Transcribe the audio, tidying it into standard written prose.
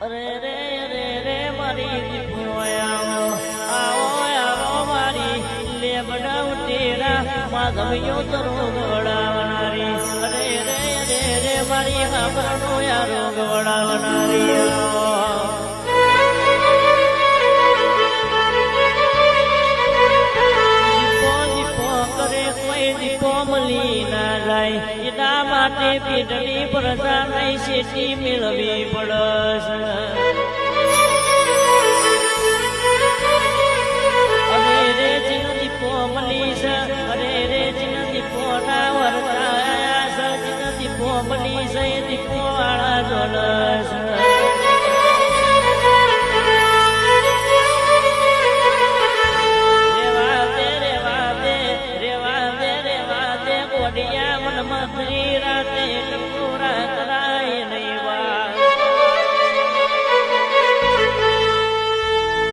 અરે રે અરે રે મારી દીપો આવો આવો આવો મારી લેબડા ઉટેરા માધવ્યો તરો ગવડાવનારી અરે રે અરે રે મારી હાબરનો યારો ગવડાવનારી એના માટે પેટની પ્રજા નહીં શેઠી મેળવી પડશે અરે રે જીન દીપો મલીશ અરે રે જીન દીપો ના વરતા જીન દીપો મલીશ દીપો વાળા જોલસ